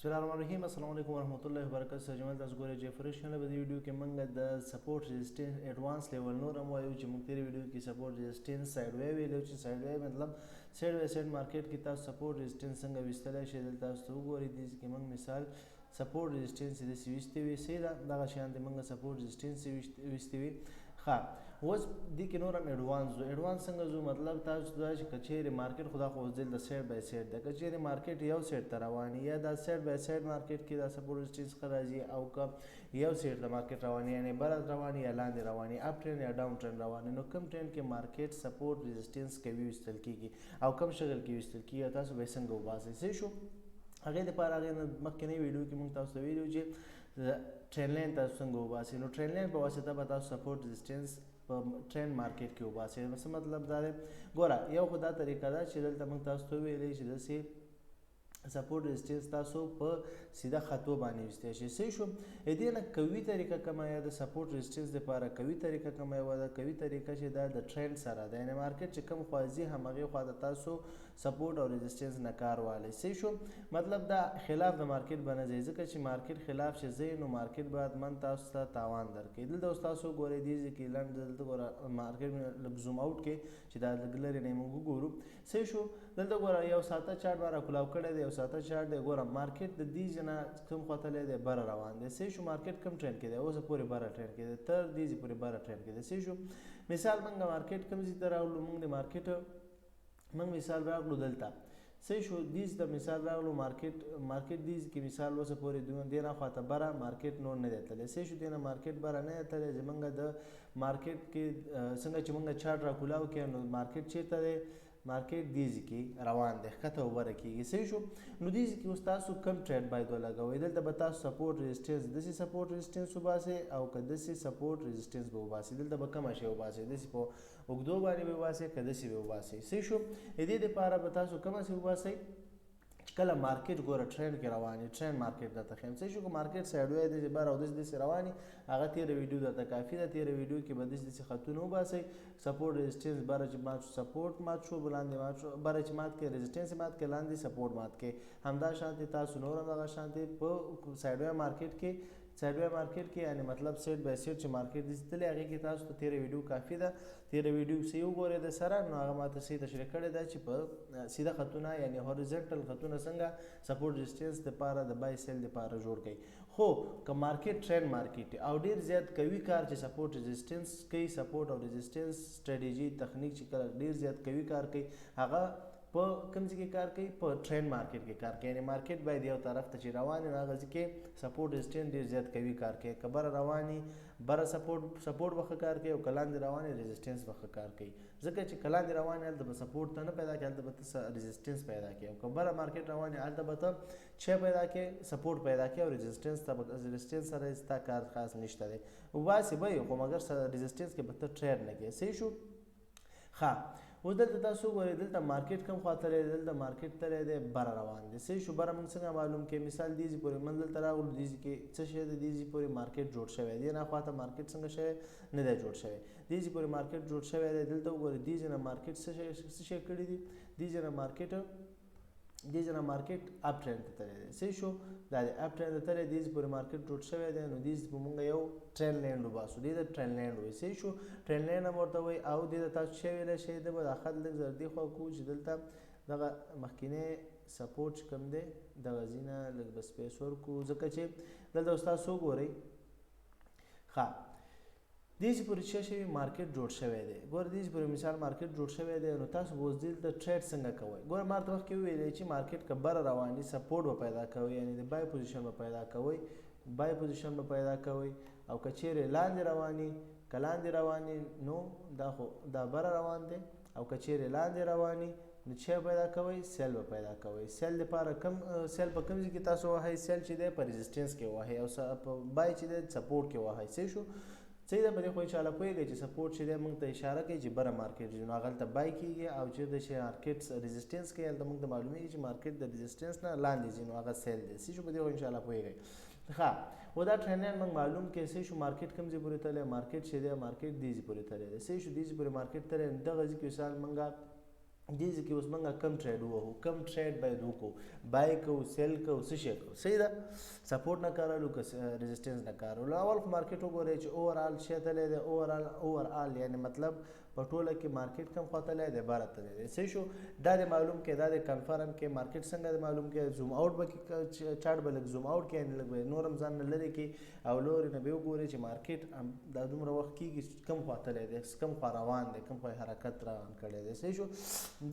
بسم الله الرحمن الرحیم. السلام علیکم ورحمۃ اللہ وبرکاتہ. جمال تاسو ګورئ جیفریش نه په دې ویډیو کې موږ د سپورټ ریزिस्टेंस ایڈوانس لیول نور هم وایو چې موږ تیرې ویډیو کې سپورټ ریزिस्टेंस سایډ وی ویلو چې سایډ وی مطلب سایډ وی سایډ مارکیټ کې تاسو سپورټ ریزिस्टेंस څنګه وستلای شئ دلته تاسو وګورئ. دې کې موږ مثال سپورټ ریزिस्टेंस د سويستي وي سیدا دغه شان د موږ سپورټ ریزिस्टेंस وستي وي. ها اوس دې کې نور هم ایڈوانس څنګه زو مطلب تاسو دا چې کچېره مارکیټ خدا خو ځل د سایډ بای سایډ د کچېره مارکیټ یو سایډ ته رواني یا د سایډ بای سایډ مارکیټ کې د سپورټ ریزिस्टेंس راځي او که یو سایډ د مارکیټ رواني یعنی بر رواني یا لاندې رواني اپ ټرند یا ډاون ټرند رواني نو کم ټرند کې مارکیټ سپورټ ریزिस्टेंس کوي وستل کیږي او کم شغل کې وستل کیږي تاسو به څنګه وباسئ څه شو هغه د پاره هغه مخکنی ویډیو کې موږ تاسو ویلو چې ټرند لاین تاسو څنګه وباسئ. نو ټرند لاین په واسطه به تاسو سپورټ ریزिस्टेंس په ټرند مارکیټ کې وباسئ. څه مطلب دا دی ګوره یو خو دا طریقه ده چې دلته موږ تاسو ته ویلی چې داسې سپورټ ریزिस्टेंस تاسو په سیده خطو باندې وستای شئ. صحیح شو. دې نه قوي طریقه کومه یا د سپورټ ریزिस्टेंس لپاره قوي طریقه کومه یا د قوي طریقه چې دا د ټرند سره ده یعنی مارکیټ چې کم خوازي همغه خو د تاسو سپورټ او ریزिस्टेंس نه کار والی. صحیح شو. مطلب دا خلاف د مارکیټ باندې ځکه چې مارکیټ خلاف شي زینو مارکیټ بعد من تاسو ته تاوان درکې دلته تاسو ګورئ دې کې لاند دلته ګوره مارکیټ لږ زوم اوټ کې چې دا لګلری نه موږ ګورو. صحیح شو. دلته ګوره یو ساته چارت بار کلاو کړی دی ساته چارت دی ګوره مارکیټ د دې جنا کوم خطلې دی بر روان دی. صحیح شو. مارکیټ کم ټرند کې دی اوس پورې بر ټرند کې دی تر دې پورې بر ټرند کې دی. صحیح شو. مثال موږ مارکیټ کم زی تر راغلو موږ د مارکیټ موږ مثال راغلو دلته. صحیح شو. دې د مثال راغلو مارکیټ دې کې مثال وسه پورې دی نه خاطر بر مارکیټ نور نه دی تللی. صحیح شو. دې نه مارکیټ بر نه تللی زمونږ د مارکیټ کې څنګه چې موږ چارت را کولاو کې نو مارکیټ چیرته دی مارکیټ دیز کې روان دی ښکته وبره کېږي. صحیح شو. نو دیز کې اوس تاسو کم ټریډ باید ولګوئ دلته به تاسو سپورټ ریزिस्टेंस داسې سپورټ ریزिस्टेंس وباسئ او که داسې سپورټ ریزिस्टेंس به وباسئ دلته به کومه شی وباسئ داسې په اوږدو باندې به وباسئ که داسې به وباسئ. صحیح شو. دې دپاره به تاسو کومه شی وباسئ کله مارکیټ ګوره ټرند کې رواني ټرند مارکیټ درته ښیم. صحیح شو. که مارکیټ سایډ وی دی بار او داسې رواني هغه تیره ویډیو درته کافي ده. تیره ویډیو کې به داسې خطونه وباسئ سپورټ ریزिस्टेंس بره چې مات شو سپورټ مات شو بلاندې مات شو بره چې مات کې ریزिस्टेंس مات کې لاندې سپورټ مات کې همدا شانتي تاسو نور هم هغه شانتي په سایډ وی مارکیټ کې سایډ وی مارکیټ کې یعنی مطلب سیټ بای سیټ چې مارکیټ دې تللی هغې کې تاسو ته تیره ویډیو کافي ده. تیره ویډیو صحیح وګورئ د سره نو هغه ماته صحیح تشریح کړې ده چې په سیده خطونه یعنی هوریزنټل خطونه څنګه سپورټ ریزिस्टेंस دپاره د بای سیل دپاره جوړ کړئ. خو که مارکیټ ټرند مارکیټ او ډېر زیات قوي کار چې سپورټ ریزिस्टेंس کوي سپورټ او ریزिस्टेंس سټریټیجي تخنیک چې کله ډېر زیات قوي کار کوي هغه په کوم ځای کې کار کوي په ټرند مارکیټ کې کار کوي یعنی مارکیټ باید یو طرف ته چې روان وي هغه ځای کې سپورټ ریزिस्टेंस ډېر زیات قوي کار کوي که بره رواني بره سپورټ به ښه کار کوي او که لاندې رواني ریزिस्टेंس به ښه کار کوي ځکه چې که لاندې رواني هلته به سپورټ ته نه پیدا کوي هلته به ته ریزिस्टेंس پیدا کوي او که بره مارکیټ رواني هلته به ته څه پیدا کوي سپورټ پیدا کوي او ریزिस्टेंس سره ستا کار خاص نشته دی وباسې به یې خو مګر ریزिस्टेंس کې به ته ټریډ نه کوې. صحیح شو. ښه اوس دلته تاسو وګورئ دلته مارکیټ کم خوا تللی دی دلته مارکیټ تللی دی بره روان دی. صحیح شو. بره موږ څنګه معلوم کړئ مثال دې ځای پورې موږ دلته راغلو دې ځای کې څه شی دی دې ځای پورې مارکیټ جوړ شوی دی نه خواته مارکیټ څنګه شوی نه دی جوړ شوی دې ځای پورې مارکیټ جوړ شوی دی. دلته وګورئ دې ځای نه مارکیټ څه شی کړي دي دې ځای نه مارکیټ اپ ټرند ته تللی دی. صحیح شو. دا د اپ ټرند ته تللی دې ځای پورې مارکیټ جوړ شوی دی نو دې ځای په موږ یو ټرند لینډ وباسو دې ته ټرند لینډ وایي. صحیح شو. ټرند لینډ هم ورته وایي او دې ته تاسو څه ویلی شئ ده به دا خط لږ زر دې خوا کوو چې دلته دغه مخکینی سپورټ چې کوم دی دغه ځای نه لږ به سپیس ورکړو ځکه چې دلته اوس تاسو وګورئ. ښه دې چې پورې څه شوي مارکیټ جوړ شوی دی ګوره دې چې پورې مثال مارکیټ جوړ شوی دی نو تاسو به اوس دلته ټریډ څنګه کوئ ګوره ما ورته مخکې وویلی چې مارکیټ که بره روان دي سپورټ به پیدا کوئ یعنې د بای پوزیشن به پیدا کوئ بای پوزیشن به پیدا کوئ او که چیرې لاندې رواني که لاندې رواني نو دا خو دا بره روان دی او که چیرې لاندې رواني نو څه پیدا کوئ سیل به پیدا کوئ. سیل لپاره کم سیل په کوم ځای کې تاسو وهئ سیل چې دی په ریزिस्टेंس کې وهئ او په بای چې دی سپورټ کې وهئ. صحیح شو. صحیح ده په دې خو انشاءالله پوهېږئ چې سپورټ چې دی موږ ته اشاره کوي چې بره مارکیټ ځي نو هغه هلته بای کېږي او چېرته چې مارکیټ ریزिस्टेंس کوي هلته موږ ته معلومېږي چې مارکیټ د ریزिस्टेंس نه لاندې ځي نو هغه سیل دی. صحیح شو. په دې خو انشاءالله پوهېږئ. ښه و دا ټرند لاین موږ معلوم کړئ. صحیح شو. مارکیټ کوم ځای پورې تللی مارکیټ چې دی مارکیټ دې ځای پورې تللی دی. صحیح شو. دې ځای پورې مارکیټ تللی دغه ځای کې مثال موږ دې ځکه اوس موږ کم ټریډ ووهو کم ټریډ باید وکړو بای کوو سیل کوو څه شی کوو صحیح ده سپورټ نه کارولو که ريزسټنس نه کارولو اول خو مارکیټ وګورئ چې اوورال شی تللی دی اوورال یعنی مطلب په ټوله کې مارکیټ کم خوا تللی دی باره تللی دی صحیح شو دا دې معلوم کړئ دا دې کنفرم کړئ مارکیټ څنګه دې معلوم کړئ زوم آوټ به چارټ به لږ زوم آوټ کړئ یعنې لږ به نور هم ځان نه لرې کړي او لورې نه به وګورئ چې مارکیټ دا دومره وخت کېږي کم خوا تللی دی کم خوا روان دی کم خوا حرکت روان کړی دی صحیح شو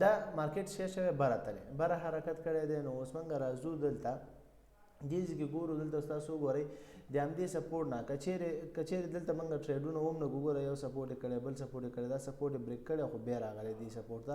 دا مارکیټ شوی بره تللی بره حرکت کړی دی نو اوس موږ راځو دلته دې ځکه ګورو دلته تاسو وګورئ د همدې سپورټ نه کچېرې دلته موږ ټریډونه هم نه ګوره یو سپورټ یې کړی بل سپورټ یې کړی دا سپورټ یې بریک کړی خو بیا راغلی دې سپورټ ته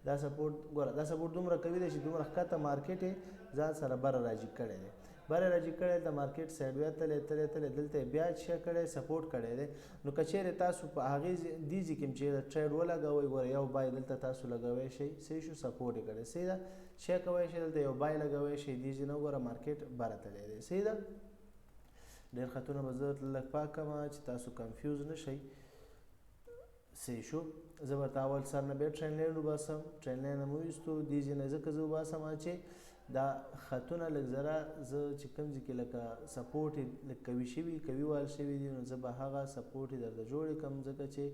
دا سپورټ ګوره دا سپورټ دومره قوي دی چې دومره ښکته مارکیټ یې ځان سره بره راجګ کړی دی بره راجګ کړی د مارکیټ سایډ وی تللی دلته یې بیا څه کړی سپورټ کړی دی نو کچېرې تاسو په هغې دې ځای کې چې ټریډ ولګوئ ګوره یو بای دلته تاسو لګوی شئ صحیح شو سپورټ یې کړی صحیح ده شی کوی شئ دلته یو بای لګوی شئ دې ځای نه ګوره مارکیټ بره تللی دی صحیح ده ډېر خطونه به زه لږ پاک کړم چې تاسو کنفیوز نه شئ صحیح شو زه به اول سر نه بیا ټرین لاین وباسم ټرین لاین هم وویستو دې ځای نه ځکه زه وباسم چې دا خطونه لږ ذره زه چې کوم ځای کې لکه سپورټ یې لږ قوي وال شوي دي نو زه به هغه سپورټ یې درته جوړې کړم ځکه چې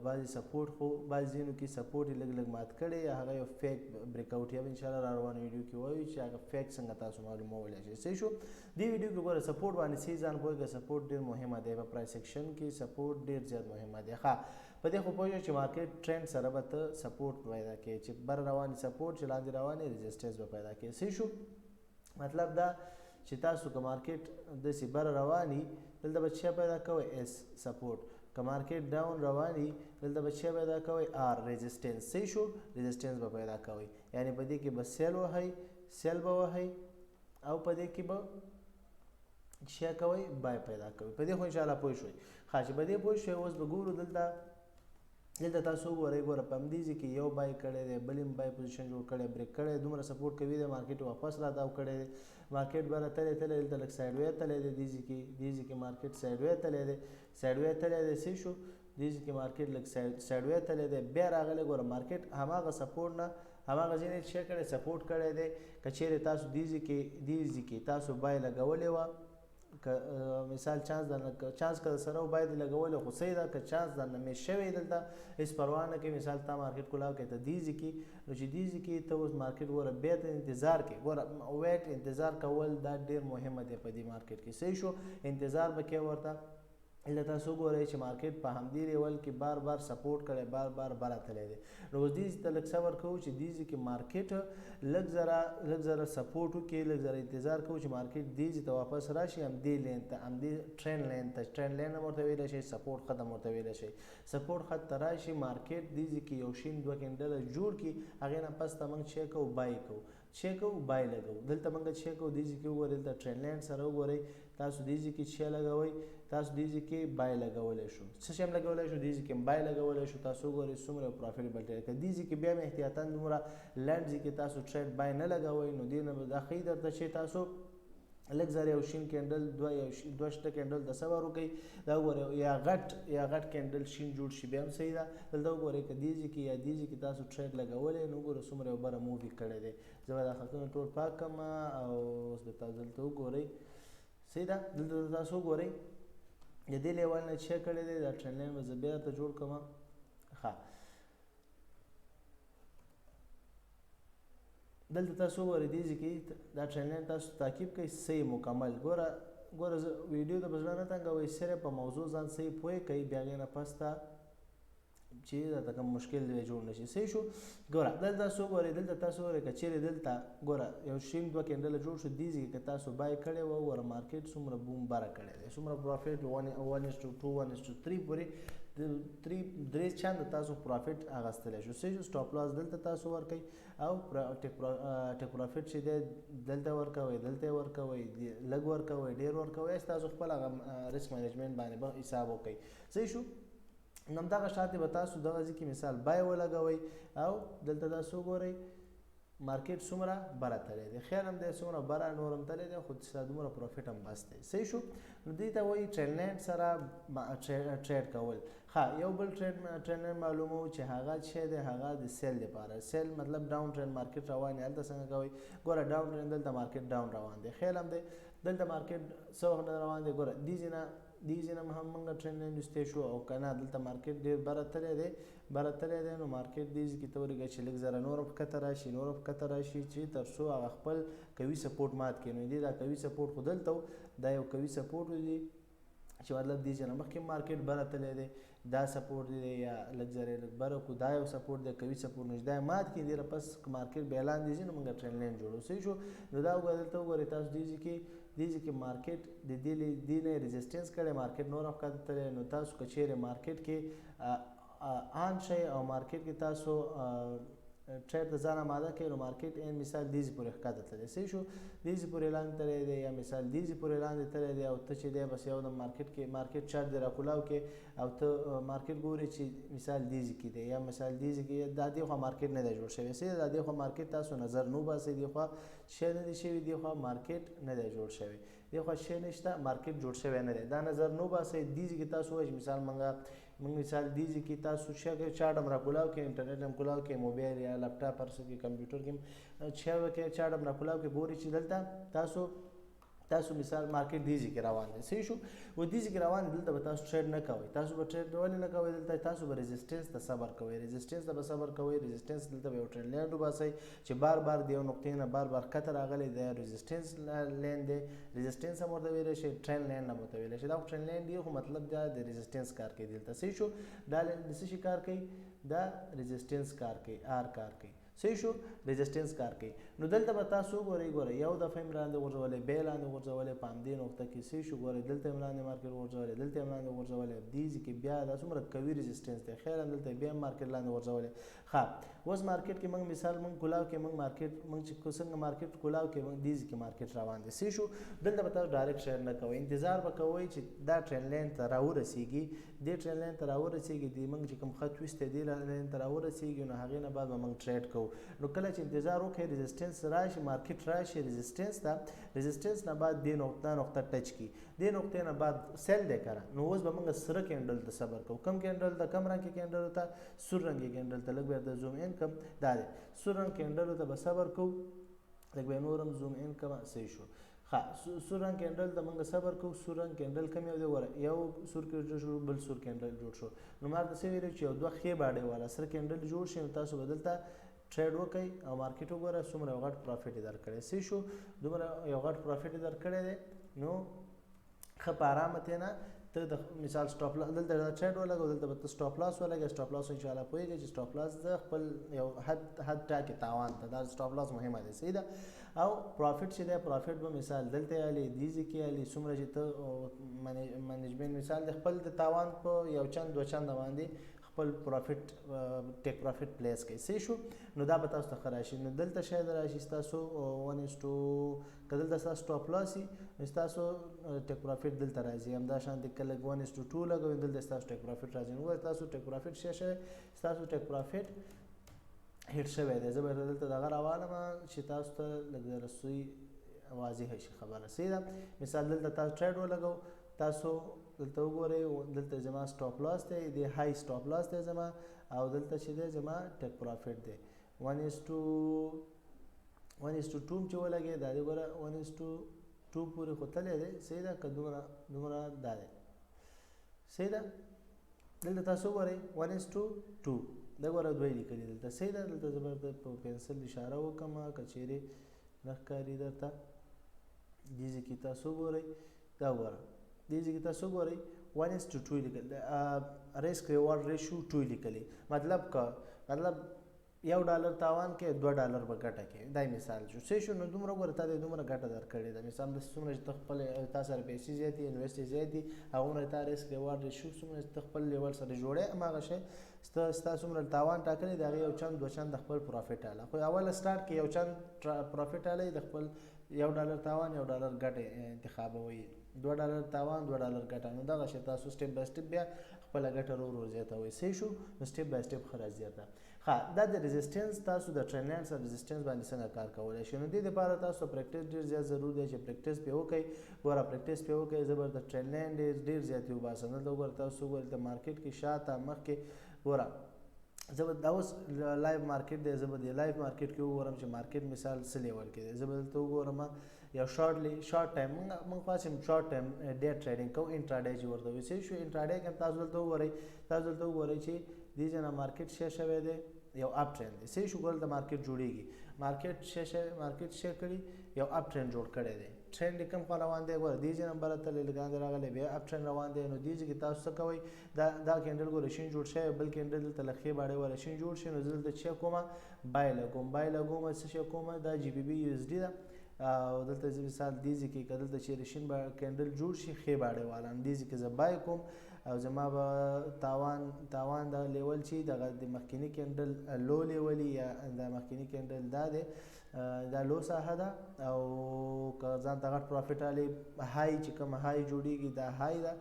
بعضې سپورټ خو بعضې ځینو کې سپورټ یې لږ مات کړی هغه یو فیک بریک آوټ یا به انشاءالله را روانه ویډیو کې وایو چې هغه فیک څنګه تاسو معلومولی شئ صحیح شو دې ویډیو کې ګوره سپورټ باندې صحیح ځان پوهېږه سپورټ ډېر مهمه دی په پرایس سیکشن کې سپورټ ډېر زیات مهمه دی ښه په دې خو پوهېږه چې مارکیټ ټرینډ سره به ته سپورټ پیدا کړې چې بر روانې سپورټ چې لاندې روانې ريزسټنس به پیدا کړې صحیح شو مطلب دا چې تاسو که مارکیټ داسې بر رواني دلته به څه پیدا کوئ اس سپورټ که مارکیټ ډاون رواني دلته به څه پیدا کوئ آر ريزسټنس صحیح شو ريزسټنس به پیدا کوئ یعنی په دې کې به سیل به وهئ او په دې کې به څه کوئ بای پیدا کوئ په دې خو انشاءالله پوه شوئ ښه چې په دې پوه شوئ اوس به ګورو دلته تاسو وګورئ ګوره په همدې ځای کې یو بای کړی دی بل هم بای پوزیشن جوړ کړی بریک کړی دومره سپورټ کوي دی مارکیټ واپس راتاو کړی دی مارکیټ بره تللی دلته لږ سایډ وی تللی دی دې ځای کې مارکیټ سایډ وی تللی دی صحیح شو دې ځای کې مارکیټ لږ سایډ وی تللی دی بیا راغلی ګوره مارکیټ هماغه سپورټ نه هماغه ځای نه څه کړی سپورټ کړی دی که چیرې تاسو دې ځای کې تاسو بای لګولې وه مثال چانس که سره باید لګولې خو صحیح ده که چانس درنه میس شوی دلته هېڅ پروا نه کوي مثال تا مارکیټ کولاو کوي ته دې ځای کې نو چې دې ځای کې ته اوس مارکیټ ګوره بیا ته انتظار کوې ګوره ویټ انتظار کول دا ډېر مهمه دی په دې مارکیټ کې صحیح شو انتظار به کوې ورته دلته تاسو وګورئ چې مارکیټ په همدې لیول کې بار سپورټ کړی بار بره تللی دی نو اوس دې ته لږ صبر کوو چې دې ځای کې مارکیټ لږ ذره سپورټ وکړي لږ ذره انتظار کوو چې مارکیټ دې ځای ته واپس راشي همدې لین ته همدې ټرین لین هم ورته ویلی شئ سپورټ خط هم ورته ویلی شئ سپورټ خط ته راشي مارکیټ دې ځای کې یو شین 2 کینډله جوړ کړي هغې نه پس ته موږ څه کوو بای لګوو دلته موږ څه کوو دې ځای کې وګورئ دلته ټرین لین سره وګورئ تاسو دې ځای کې څه لګوئ تاسو دې ځای کې بای لګولی شو څه شی هم لګولی شو دې ځای کې بای لګولی شو تاسو وګورئ څومره پرافیټیبل دی که دې ځای کې بیا هم احتیاطاً دومره لنډ ځای کې تاسو ټریډ بای نه لګوئ نو دې نه به دا ښیي درته چې تاسو لږ زر یو شین کینډل دوه شته کینډل د صبر وکړئ دا وګورئ یا غټ کینډل شین جوړ شي بیا هم صحیح ده دلته وګورئ که دې ځای کې یا دې ځای کې تاسو ټریډ لګولی نو وګورئ څومره یو بره موو یې کړی دی زه به دا خطونه ټول پاک کړم او اوس به تاسو دلته وګورئ صحیح ده دلته تاسو وګورئ د دې لیول نه څه کړی دی دا ټرین لاین به زه بیا درته جوړ کړم ښه دلته تاسو وګورئ دې ځای کې دا ټرین لاین تاسو تعقیب کړئ صحیح مکمل ګوره زه ویډیو ته به زړه نه تنګوئ صرف په موضوع ځان صحیح پوه کړئ بیا هغې نه پس ته چې درته کوم مشکل دی جوړ نه شي صحیح شو ګوره دلته تاسو وګورئ که چیرې دلته ګوره یو شین 2 کینډله جوړ شو دې ځای کې که تاسو بای کړی وه ګوره مارکیټ څومره بوم بره کړی دی څومره پرافیټ 1:2 1:3 پورې درې چنده تاسو پرافیټ اخیستلی شو صحیح شو سټاپ لاس دلته تاسو ورکوئ او ټیک پرافیټ چې دی دلته ورکوئ دلته یې ورکوئ لږ ورکوئ ډېر ورکوئ تاسو خپل هغه ریسک مینجمنټ باندې به حساب وکړئ صحیح شو نو دغه شاتې به تاسو دغه ځای کې مثال بای ولګوئ او دلته تاسو وګورئ مارکیټ څومره بره تللی دی، خیر هم دی څومره بره نور هم تللی دی خو ستا دومره پروفیټ هم بس دی. صحیح شو. نو دې ته وایي ټرینډ لاین سره ټریډ کول. ښه یو بل ټرینډ لاین معلومو چې هغه څه دی، هغه د سیل لپاره. سیل مطلب ډاون ټرینډ مارکیټ روان دی، هلته څنګه کوئ ګوره ډاون ټرینډ دلته مارکیټ ډاون روان دی، خیر هم دی دلته مارکیټ څه وخت روان دی ګوره دې ځای نه هم موږ ټرینډ لاین ویستی شو او که نه دلته مارکیټ ډېر بره تللی دی نو مارکیټ دې ځای کې ته ورېږه چې لږ ذره نور هم ښکته راشي چې تر څو هغه خپل قوي سپورټ مات کړي. نو دې دا قوي سپورټ خو دلته دا یو قوي سپورټ دی چې مطلب دې ځای نه مخکې مارکیټ بره تللی دی، دا سپورټ دی یا لږ ذره لږ بره کو دا یو سپورټ دی قوي سپورټ نو چې دا مات کړي دې پس مارکیټ بیا لاندې ځي نو موږ ټرینډ لاین جوړو. صحیح شو. نو دا وګورئ دلته وګورئ تاسو دې ځای کې مارکیټ د دې نه ريزسټنس کړی، مارکیټ نور هم ښکته تللی. نو تاسو که چیرې مارکیټ کې آن شئ او مارکیټ کې تاسو ټریډ ته ځان آماده کړئ نو مارکیټ مثال دې ځای پورې ښکته تللی. صحیح شو. دې ځای پورې لاندې تللی دی یا مثال دې ځای پورې لاندې تللی دی او ته چې دی بس یو د مارکیټ چارټ دې راکولاو کې او ته مارکیټ ګورې چې مثال دې ځای کې دی یا مثال دې ځای کې دا دې خوا مارکیټ نه دی جوړ شوی. صحیح دا دې خوا مارکیټ تاسو نظر نه وباسئ، دې خوا شی نه دی شوی، دې خوا مارکیټ نه دی جوړ شوی، دې خوا شی نشته مارکیټ جوړ شوی نه دی. دا نظر نه وباسئ. دې ځای کې تاسو وایئ مثال موږ مثال دې ځای کې تاسو چارټ هم راکولاو کې، انټرنیټ هم کولاو کې، موبایل یا لپټاپ هر څه کې کمپیوټر کې چارټ هم راکولاو کې ګورئ چې دلته تاسو مثال مارکیټ دې ځای کې روان دی. صحیح شو. و دې ځای کې روان دی دلته به تاسو ټریډ نه کوئ. تاسو به ټریډ ولې نه کوئ؟ دلته تاسو به ريزسټنس ته صبر کوئ، ريزسټنس ته به صبر کوئ. ريزسټنس دلته به یو ټرینډ لاین وباسئ چې بار د یو نقطې نه بار ښکته راغلی دی، ريزسټنس لاین دی. ريزسټنس هم ورته ویلی شي، ټرینډ لاین هم ورته ویلی شي. دا ټرینډ لاین دی خو مطلب دا د ريزسټنس کار کوي دلته. صحیح شو. دا د څه شي کار کوي؟ دا ريزسټنس کار کوي، آر کار کوي. صحیح شو. ريزسټنس کار کوي. نو دلته به تاسو ګورئ یو دفعه هم لاندې غورځولی، بیا لاندې غورځولی په همدې نقطه کې. صحیح شو. ګورئ دلته هم لاندې مارکیټ غورځولی، دلته هم لاندې غورځولی، دې ځای کې بیا دا څومره قوي ريزسټنس دی، خیر هم دلته بیا هم مارکیټ لاندې غورځولی. ښه اوس مارکیټ کې موږ مثال موږ کولاو کې موږ چې څنګه مارکیټ کولاو کې موږ دې ځای کې مارکیټ روان دی. صحیح شو. دلته به تاسو ډایرکټ ټریډ نه کوئ، انتظار به کوئ چې دا ټرینډ لاین ته راورسېږي. دې ټرینډ لاین ته راورسېږي، دې موږ چې کوم خط ویستی دې لاین ته راورسېږي نو هغې نه بعد به موږ ټریډ کوو. نو کله چې انتظار وکړئ ريزسټنس راشي، مارکیټ راشي ريزسټنس نه بعد دې نقطه ټچ کړي، دې نقطې نه بعد سیل دی که نو اوس به موږ سره کینډل ته صبر کوو. کم کینډل ته کم رنګ کې کینډل ته سور رنګ کې کینډل ته لږ بیا د زوم ان کم دا دی سور رنګ کینډل ته به صبر کوو، لږ بیا نور هم زوم ان کم. صحیح شو. ښه سور رنګ کینډل ته موږ صبر کوو. سور رنګ کینډل کم یو دی ګوره، یو سور کینډل شو بل سور کینډل جوړ شو. نو ما درته څه ویلي چې یو دوه ښې باډۍ والا سره کینډل جوړ شي نو تاسو به دلته ټریډ وکئ او مارکیټ وګوره څومره یو غټ پروفیټ یې درکړی. صحیح شو. دومره یو غټ پروفیټ یې درکړی دی نو ښه په ارامه تېنه ته د مثال سټاپ لاس دلته ټریډ ولګوه، دلته به ته سټاپ لاس ولګوې. سټاپ لاس انشاءالله پوهېږئ چې سټاپ لاس د خپل یو حد ټاکي تاوان ته، دا سټاپ لاس مهمه دی. صحیح ده. او پروفیټ چې دی پروفیټ به مثال دلته یالي دې ځای کې یالي څومره چې ته منیجمنټ مثال د خپل د تاوان په یو چند دوه چنده باندې خپل پروفیټ ټیک پروفیټ پلیس کوي. صحیح شو. نو دا به تاسو ته ښه راشي. نو دلته شاید راشي ستاسو 1:2 که دلته ستاسو سټاپ لاس وي نو ستاسو ټیک پروفیټ دلته راځي. همدا شانتې که لږ 1:2 لګوئ دلته ستاسو ټیک پروفیټ راځي. نو ستاسو ټیک پروفیټ څه شوی؟ ستاسو ټیک پروفیټ هیټ شوی دی. زه به دلته دغه راوالم چې تاسو ته لږ د رسوي واضحه شي خبره. صحیح ده. مثال دلته تاسو ټریډ ولګو، تاسو دلته وګورئ دلته زما سټاپ لاس دی، د های سټاپ لاس دی زما او دلته چې دی زما ټیک پروفیټ دی 1:2 چې ولګي دا دی ګوره 1:2 پورې خو تللی دی. صحیح ده. که دومره دا دی. صحیح ده. دلته تاسو وګورئ 1:2 دا ګوره دوی لیکلي دلته. صحیح ده. دلته زه به په پنسل اشاره وکړم که چیرې نه ښکاري درته. دې ځای کې تاسو وګورئ دا ګوره دې ځای کې تاسو وګورئ 1:2 لیکل ریسک ریوارډ ریشیو 2 لیکلي. مطلب $1 تاوان کې $2 به ګټه کوي. دا مثال شو. صحیح شو. نو دومره ګوره تا دې دومره ګټه درکړې ده. مثال داسې څومره چې ته خپل تا سره پیسې زیاتې انویسټ یې زیات دي هغومره تا ریسک ریوارډ ریشیو څومره چې ته خپل لیول سره جوړې هماغه شی ستا څومره تاوان ټاکلی د هغې یو چند دوه چند د خپل پروفیټ اله. خو اوله سټارټ کې یو چند پروفیټ اله د خپل $1 تاوان $1 ګټه انتخابوئ، $2 تاوان $2 ګټه. نو دغه شی تاسو سټیپ بای سټیپ بیا خپله ګټه ورو ورو زیاتوئ. صحیح شو. نو سټیپ بای سټیپ ښه راځي درته. ها دا د ریزिस्ټنس تاسو د ټرین لاین سره ریزिस्ټنس باندې څنګه کار کولای شئ نو دې لپاره تاسو پریکټیس ډیر زیات ضروري دی چې پریکټیس په وکړئ ګوره پریکټیس په وکړئ زبر د ټرین لاین ډیر زیات یو باسه نه ګوره تاسو ګوره د مارکیټ کې شاته مخکې ګوره زه دا اوس لایو مارکیټ دی زه به د لایو مارکیټ کې وګورم چې مارکیټ مثال څه لیول کې دی زه به دلته وګورم یو شارټ ټایم موږ خاصم شارټ ټایم ډے ټریډینګ کوو انټراډے چې ورته وایي څه شو انټراډے کې تاسو دلته وګورئ چې دې ځای نه مارکیټ څه شوی دی یو اپ ټرند دی څه شو ګول د مارکیټ جوړیږي مارکیټ څه کړي یو اپ ټرند جوړ کړی دی ټرند کوم خوا روان دی ګوره دې ځای نمبر ته لګاندې راغلی بیا اپ ټرند روان دی نو دې ځای کې تاسو څه کوئ دا کینډل ګوره شین جوړ شوی بل کینډل دلته له ښې باړې والا شین جوړ شي نو زه دلته څه کومه بای لګوم څه شی کومه دا جی بی بي یو اس ډي ده او دلته زه مثال دې ځای کې که دلته چیرې شین کینډل جوړ شي ښې باړې والا نو دې ځای کې زه بای کوم او زما به تاوان د لیول چې دغه د مخکینی کینډل لو لیولي یا د مخکینی کینډل دا دی دا لو ساحه ده او که ځان ته غټ پروفیټ علي های چې کوم های جوړیږي دا های ده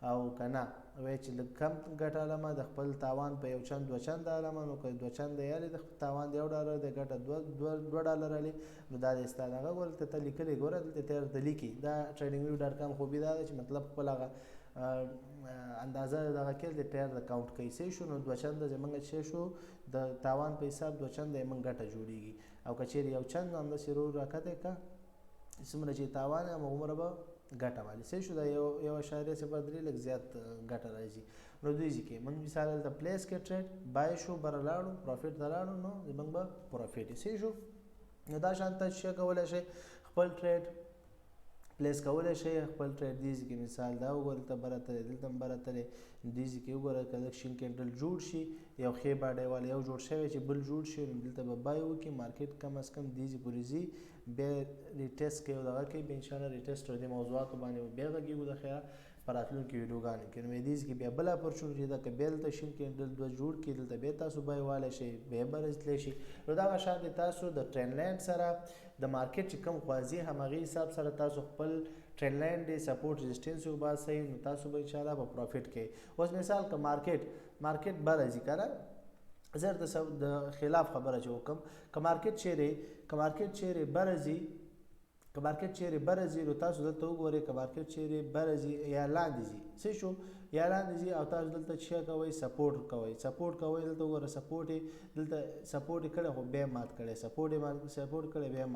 او که نه وایي چې لږ کم ګټه علمه د خپل تاوان په یو چند دوه چنده علمه نو که دوه چنده یې علي د تاوان د $1 د ګټه $2 علي نو دا د ستا دغه ګوره ته لیکلی ګوره دلته تیر ته لیکي دا tradingview.com خوبي دا ده چې مطلب خپل هغه اندازه دغه کې د ټایر د کاونټ کوي څه شو نو دوه چنده زمونږ څه شو د تاوان په حساب دوه چنده یې موږ ګټه جوړیږي او که چیرې یو چند همداسې رو راکته که څومره چې تاوان همغومره به ګټه باندې څه شو دا یو اشاریه صفر درې لږ زیات ګټه راځي نو دوی کې موږ مثال دلته پلیس کې ټریډ بای شو بره لاړو پروفیټ ته لاړو نو زموږ به پروفیټ څه شو نو دا شان ته څه کولی شئ خپل ټریډ پلیس کولی شئ خپل ټریډ دې کې مثال دا وګورئ دلته بره تللی دلته هم بره تللی دې کې وګورئ که لږ شین کینډل جوړ شي یو ښې باډۍ والا یو جوړ شوی چې بل جوړ شي نو دلته به بای وکړي مارکیټ کم از کم دې پورې ځي بیا ریټیسټ کوي او دغه کوي بیا انشاءالله ریټیسټ او دې موضوعاتو باندې بیا غږیږو د خیره په راتلونکي ویډیوګانو کې نو دې کې بیا بل اپورچونټي ده که بیا دلته شین کینډل دوه جوړ کړي دلته بیا تاسو بای والی شئ بیا به رسلی شي نو دغه شان دی تاسو د ټرین لاین سره د مارکیټ چې کوم خوازي همغې حساب سره تاسو خپل ټرین لاین دی سپورټ ریزिस्ټنس وباسئ نو تاسو به انشاءالله په پروفیټ کې اوس مثال که مارکیټ بره ځي که نه زه د خلاف خبره چې وکړم که مارکیټ چیرې بره ځي که مارکیټ چیرې بره ځي نو تاسو دلته وګورئ که مارکیټ چیرې بره ځي یا لاندې ځي څه شو یا لاندې ځي او تاسو دلته څه کوئ سپورټ کوئ دلته وګوره سپورټ یې کړی خو بیا مات کړی سپورټ کړی بیا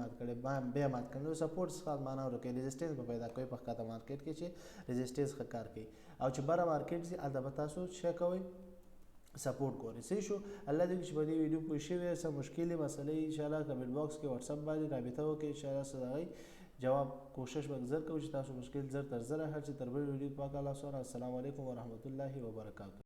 مات کړی نو سپورټ څخه معنا ورکوي ریزिस्ټنس به پیدا کوي په ښکته مارکیټ کې چې ریزिस्ټنس ښه کار کوي او چې بره مارکیټ ځي هلته به تاسو څه کوئ سپورټ ګورئ صحیح شو الله دې چې په دې ویډیو پوه شوي څه مشکلې مسلې انشاءالله کمنټ باکس کې واتساپ باندې رابطه وکړئ انشاءالله څه د هغې جواب کوشش به زر کوو چې تاسو مشکل زر تر زره حل شي تر بل ویډیو پاک الله سره السلام علیکم ورحمت الله وبرکاتہ